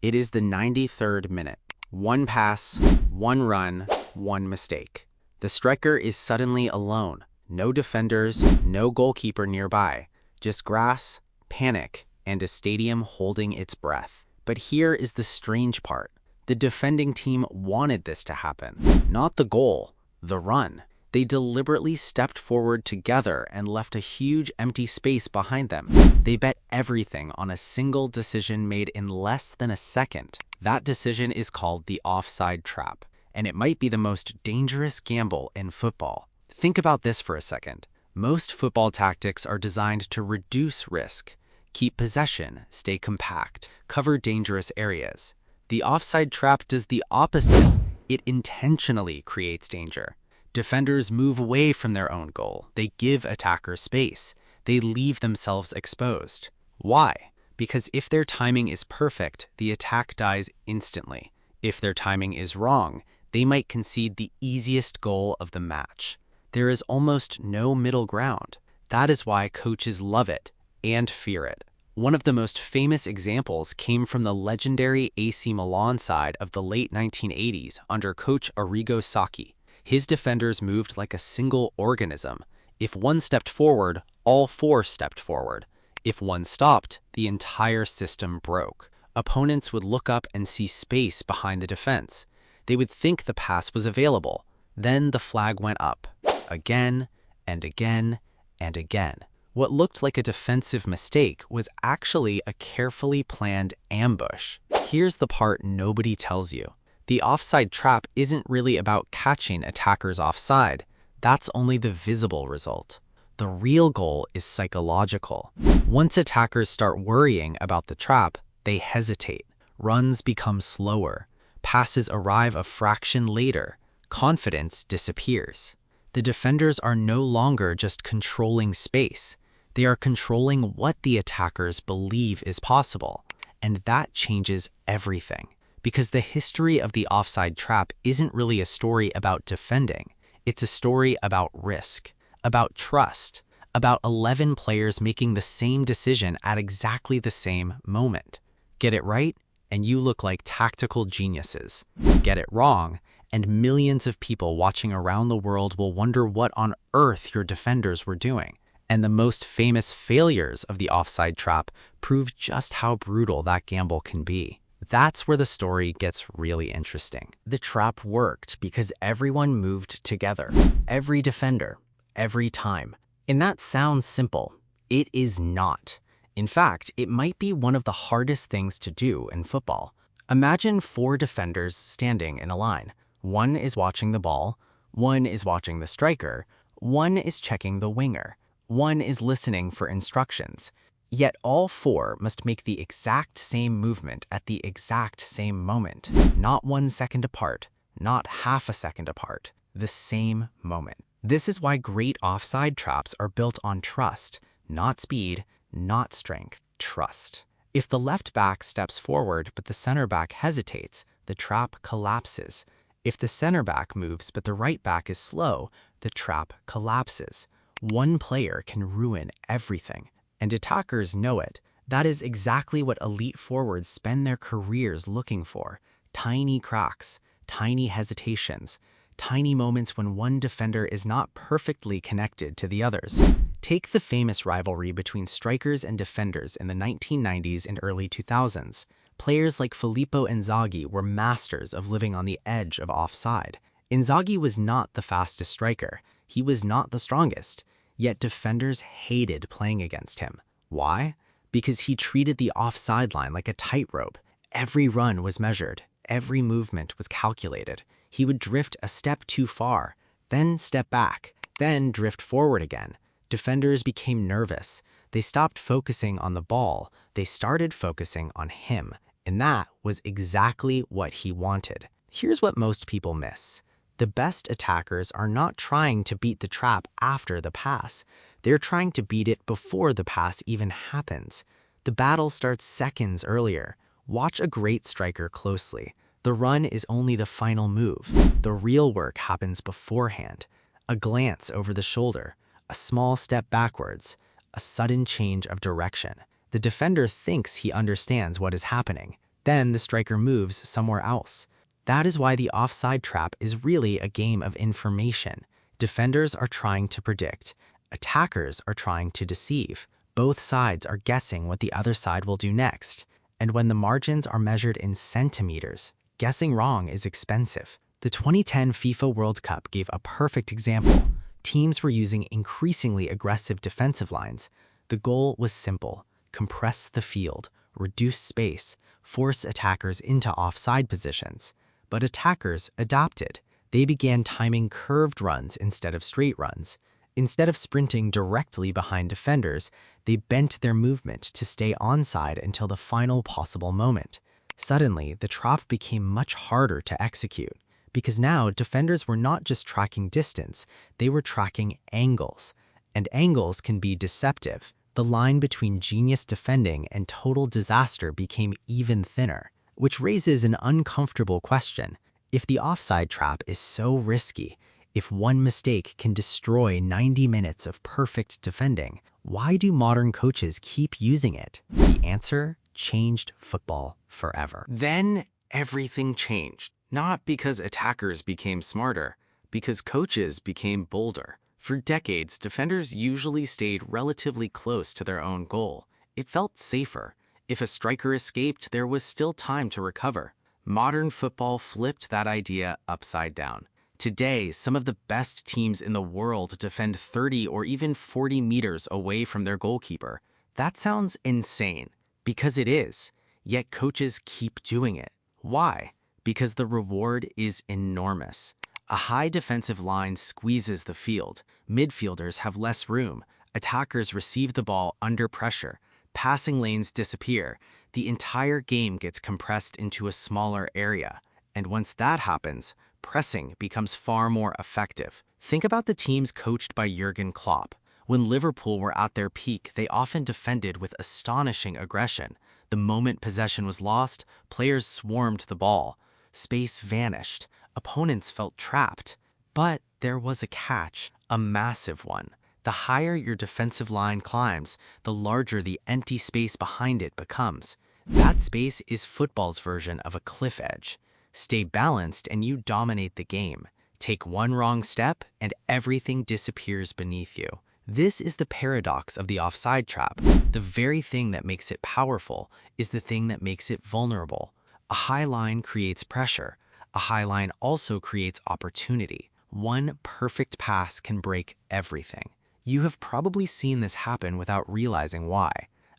It is the 93rd minute. One pass, one run, one mistake. The striker is suddenly alone. No defenders, no goalkeeper nearby. Just grass, panic, and a stadium holding its breath. But here is the strange part. The defending team wanted this to happen. Not the goal, the run. They deliberately stepped forward together and left a huge empty space behind them. They bet everything on a single decision made in less than a second. That decision is called the offside trap, and it might be the most dangerous gamble in football. Think about this for a second. Most football tactics are designed to reduce risk, keep possession, stay compact, cover dangerous areas. The offside trap does the opposite. It intentionally creates danger. Defenders move away from their own goal. They give attackers space. They leave themselves exposed. Why? Because if their timing is perfect, the attack dies instantly. If their timing is wrong, they might concede the easiest goal of the match. There is almost no middle ground. That is why coaches love it and fear it. One of the most famous examples came from the legendary AC Milan side of the late 1980s under coach Arrigo Sacchi. His defenders moved like a single organism. If one stepped forward, all four stepped forward. If one stopped, the entire system broke. Opponents would look up and see space behind the defense. They would think the pass was available. Then the flag went up. Again, and again, and again. What looked like a defensive mistake was actually a carefully planned ambush. Here's the part nobody tells you. The offside trap isn't really about catching attackers offside. That's only the visible result. The real goal is psychological. Once attackers start worrying about the trap, they hesitate. Runs become slower. Passes arrive a fraction later. Confidence disappears. The defenders are no longer just controlling space. They are controlling what the attackers believe is possible. And that changes everything. Because the history of the offside trap isn't really a story about defending. It's a story about risk, about trust, about 11 players making the same decision at exactly the same moment. Get it right, and you look like tactical geniuses. Get it wrong, and millions of people watching around the world will wonder what on earth your defenders were doing. And the most famous failures of the offside trap prove just how brutal that gamble can be. That's where the story gets really interesting. The trap worked because everyone moved together. Every defender, every time. And that sounds simple. It is not. In fact, it might be one of the hardest things to do in football. Imagine 4 defenders standing in a line. One is watching the ball, one is watching the striker, one is checking the winger, one is listening for instructions. Yet all 4 must make the exact same movement at the exact same moment. Not 1 second apart, not half a second apart, the same moment. This is why great offside traps are built on trust, not speed, not strength, trust. If the left back steps forward but the center back hesitates, the trap collapses. If the center back moves but the right back is slow, the trap collapses. One player can ruin everything. And attackers know it. That is exactly what elite forwards spend their careers looking for. Tiny cracks, tiny hesitations, tiny moments when one defender is not perfectly connected to the others. Take the famous rivalry between strikers and defenders in the 1990s and early 2000s. Players like Filippo Inzaghi were masters of living on the edge of offside. Inzaghi was not the fastest striker. He was not the strongest. Yet defenders hated playing against him. Why? Because he treated the offside line like a tightrope. Every run was measured. Every movement was calculated. He would drift a step too far, then step back, then drift forward again. Defenders became nervous. They stopped focusing on the ball. They started focusing on him. And that was exactly what he wanted. Here's what most people miss. The best attackers are not trying to beat the trap after the pass. They're trying to beat it before the pass even happens. The battle starts seconds earlier. Watch a great striker closely. The run is only the final move. The real work happens beforehand. A glance over the shoulder, a small step backwards, a sudden change of direction. The defender thinks he understands what is happening. Then the striker moves somewhere else. That is why the offside trap is really a game of information. Defenders are trying to predict. Attackers are trying to deceive. Both sides are guessing what the other side will do next. And when the margins are measured in centimeters, guessing wrong is expensive. The 2010 FIFA World Cup gave a perfect example. Teams were using increasingly aggressive defensive lines. The goal was simple: compress the field, reduce space, force attackers into offside positions. But attackers adapted. They began timing curved runs instead of straight runs. Instead of sprinting directly behind defenders, they bent their movement to stay onside until the final possible moment. Suddenly, the trap became much harder to execute, because now defenders were not just tracking distance, they were tracking angles. And angles can be deceptive. The line between genius defending and total disaster became even thinner, which raises an uncomfortable question. If the offside trap is so risky, if one mistake can destroy 90 minutes of perfect defending, why do modern coaches keep using it? The answer: changed football forever. Then everything changed. Not because attackers became smarter, because coaches became bolder. For decades, defenders usually stayed relatively close to their own goal. It felt safer. If a striker escaped, there was still time to recover. Modern football flipped that idea upside down. Today, some of the best teams in the world defend 30 or even 40 meters away from their goalkeeper. That sounds insane, because it is. Yet coaches keep doing it. Why? Because the reward is enormous. A high defensive line squeezes the field. Midfielders have less room. Attackers receive the ball under pressure. Passing lanes disappear. The entire game gets compressed into a smaller area. And once that happens, pressing becomes far more effective. Think about the teams coached by Jurgen Klopp. When Liverpool were at their peak, they often defended with astonishing aggression. The moment possession was lost, players swarmed the ball. Space vanished. Opponents felt trapped. But there was a catch, a massive one. The higher your defensive line climbs, the larger the empty space behind it becomes. That space is football's version of a cliff edge. Stay balanced and you dominate the game. Take one wrong step and everything disappears beneath you. This is the paradox of the offside trap. The very thing that makes it powerful is the thing that makes it vulnerable. A high line creates pressure. A high line also creates opportunity. One perfect pass can break everything. You have probably seen this happen without realizing why.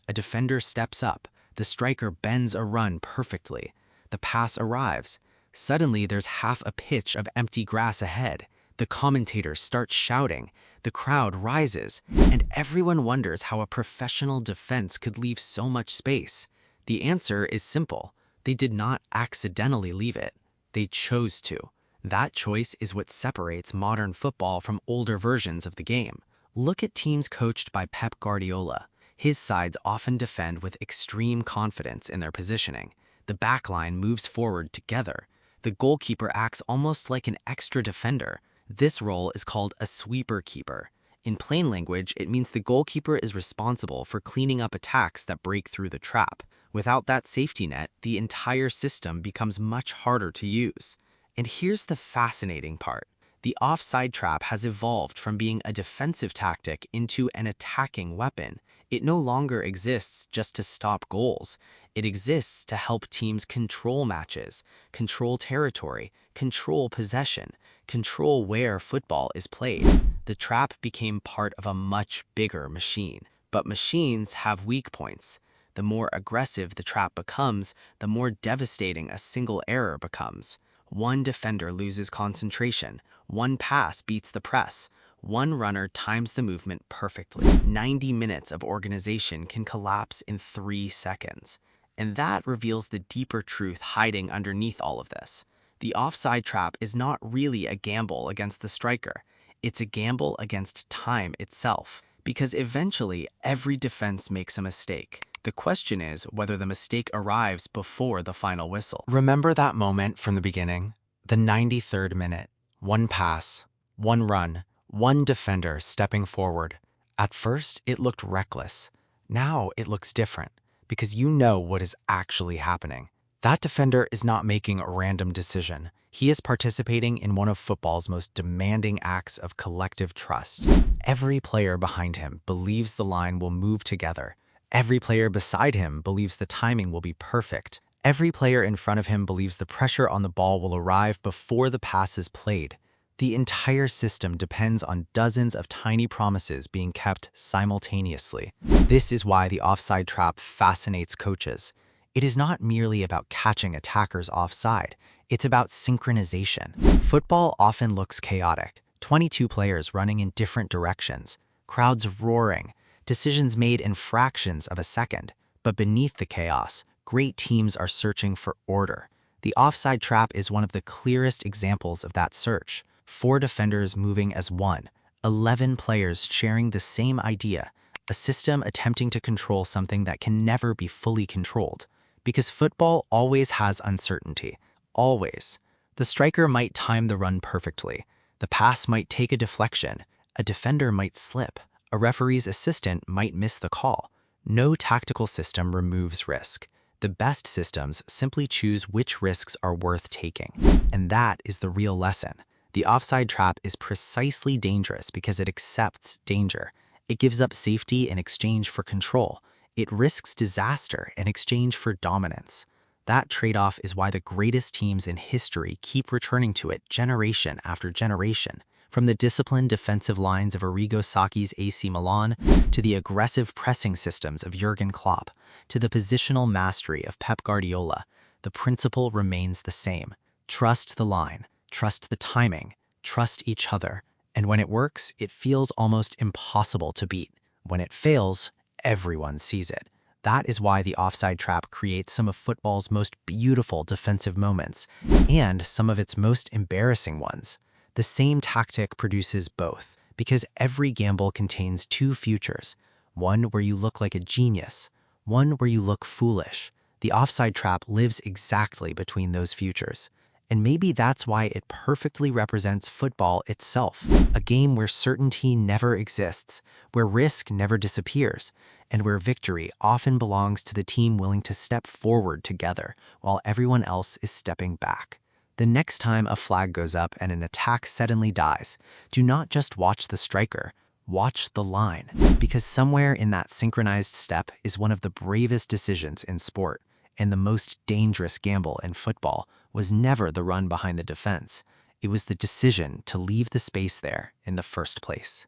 A defender steps up. The striker bends a run perfectly. The pass arrives. Suddenly, there's half a pitch of empty grass ahead. The commentators start shouting. The crowd rises. And everyone wonders how a professional defense could leave so much space. The answer is simple. They did not accidentally leave it. They chose to. That choice is what separates modern football from older versions of the game. Look at teams coached by Pep Guardiola. His sides often defend with extreme confidence in their positioning. The backline moves forward together. The goalkeeper acts almost like an extra defender. This role is called a sweeper keeper. In plain language, it means the goalkeeper is responsible for cleaning up attacks that break through the trap. Without that safety net, the entire system becomes much harder to use. And here's the fascinating part. The offside trap has evolved from being a defensive tactic into an attacking weapon. It no longer exists just to stop goals. It exists to help teams control matches, control territory, control possession, control where football is played. The trap became part of a much bigger machine. But machines have weak points. The more aggressive the trap becomes, the more devastating a single error becomes. One defender loses concentration. One pass beats the press. One runner times the movement perfectly. 90 minutes of organization can collapse in 3 seconds. And that reveals the deeper truth hiding underneath all of this. The offside trap is not really a gamble against the striker. It's a gamble against time itself. Because eventually, every defense makes a mistake. The question is whether the mistake arrives before the final whistle. Remember that moment from the beginning? The 93rd minute. One pass, one run, one defender stepping forward. At first, it looked reckless. Now it looks different, because you know what is actually happening. That defender is not making a random decision. He is participating in one of football's most demanding acts of collective trust. Every player behind him believes the line will move together. Every player beside him believes the timing will be perfect. Every player in front of him believes the pressure on the ball will arrive before the pass is played. The entire system depends on dozens of tiny promises being kept simultaneously. This is why the offside trap fascinates coaches. It is not merely about catching attackers offside, it's about synchronization. Football often looks chaotic. 22 players running in different directions, crowds roaring, decisions made in fractions of a second. But beneath the chaos, great teams are searching for order. The offside trap is one of the clearest examples of that search. 4 defenders moving as one, 11 players sharing the same idea, a system attempting to control something that can never be fully controlled. Because football always has uncertainty. Always. The striker might time the run perfectly. The pass might take a deflection. A defender might slip. A referee's assistant might miss the call. No tactical system removes risk. The best systems simply choose which risks are worth taking. And that is the real lesson. The offside trap is precisely dangerous because it accepts danger. It gives up safety in exchange for control. It risks disaster in exchange for dominance. That trade-off is why the greatest teams in history keep returning to it generation after generation. From the disciplined defensive lines of Arrigo Sacchi's AC Milan, to the aggressive pressing systems of Jurgen Klopp, to the positional mastery of Pep Guardiola, the principle remains the same. Trust the line, trust the timing, trust each other. And when it works, it feels almost impossible to beat. When it fails, everyone sees it. That is why the offside trap creates some of football's most beautiful defensive moments and some of its most embarrassing ones. The same tactic produces both, because every gamble contains 2 futures, one where you look like a genius, one where you look foolish. The offside trap lives exactly between those futures. And maybe that's why it perfectly represents football itself, a game where certainty never exists, where risk never disappears, and where victory often belongs to the team willing to step forward together while everyone else is stepping back. The next time a flag goes up and an attack suddenly dies, do not just watch the striker, watch the line, because somewhere in that synchronized step is one of the bravest decisions in sport, and the most dangerous gamble in football was never the run behind the defense. It was the decision to leave the space there in the first place.